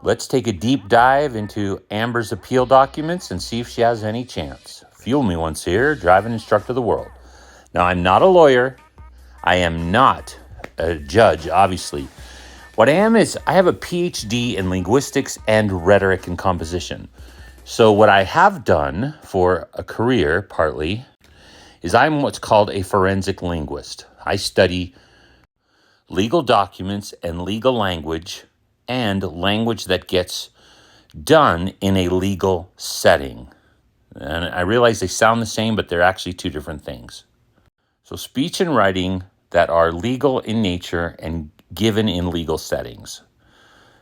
Let's take a deep dive into Amber's appeal documents and see if she has any chance. Fuel me once here, driving instructor of the world. Now, I'm not a lawyer. I am not a judge, obviously. What I am is I have a PhD in linguistics and rhetoric and composition. So what I have done for a career, partly, is I'm what's called a forensic linguist. I study legal documents and legal language and language that gets done in a legal setting. And I realize they sound the same, but they're actually two different things. So speech and writing that are legal in nature and given in legal settings.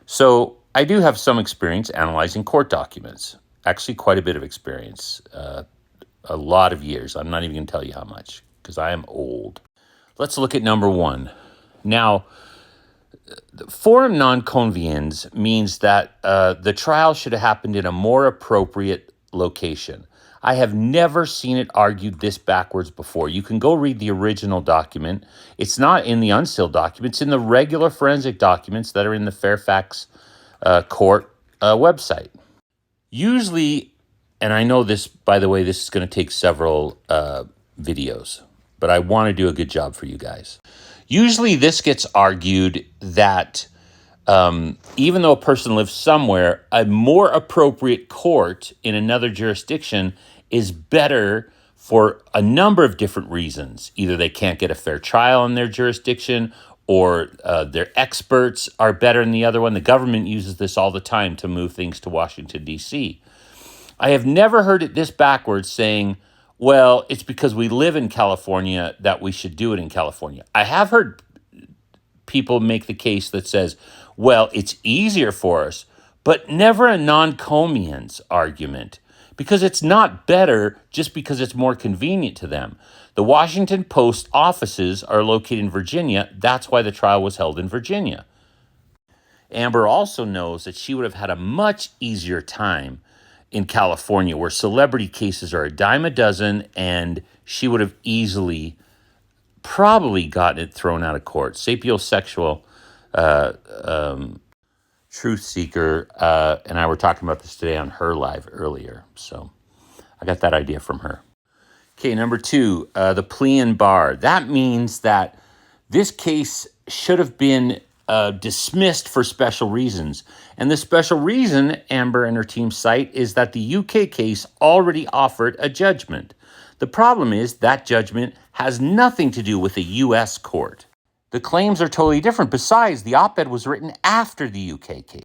So I do have some experience analyzing court documents. Actually, quite a bit of experience. A lot of years. I'm not even going to tell you how much because I am old. Let's look at number one. Now, forum non-conveniens means that the trial should have happened in a more appropriate location. I have never seen it argued this backwards before. You can go read the original document. It's not in the unsealed documents. It's in the regular forensic documents that are in the Fairfax court website. Usually, and I know this, by the way, this is going to take several videos, but I want to do a good job for you guys. Usually this gets argued that even though a person lives somewhere, a more appropriate court in another jurisdiction is better for a number of different reasons. Either they can't get a fair trial in their jurisdiction, or their experts are better in the other one. The government uses this all the time to move things to Washington, D.C. I have never heard it this backwards saying, well, it's because we live in California that we should do it in California. I have heard people make the case that says, well, it's easier for us, but never a non-conveniens argument, because it's not better just because it's more convenient to them. The Washington Post offices are located in Virginia. That's why the trial was held in Virginia. Amber also knows that she would have had a much easier time in California, where celebrity cases are a dime a dozen, and she would have easily probably gotten it thrown out of court. Sapiosexual truth seeker and I were talking about this today on her live earlier. So I got that idea from her. Okay, number two, the plea in bar. That means that this case should have been dismissed for special reasons. And the special reason, Amber and her team cite, is that the UK case already offered a judgment. The problem is that judgment has nothing to do with a US court. The claims are totally different. Besides, the op-ed was written after the UK case.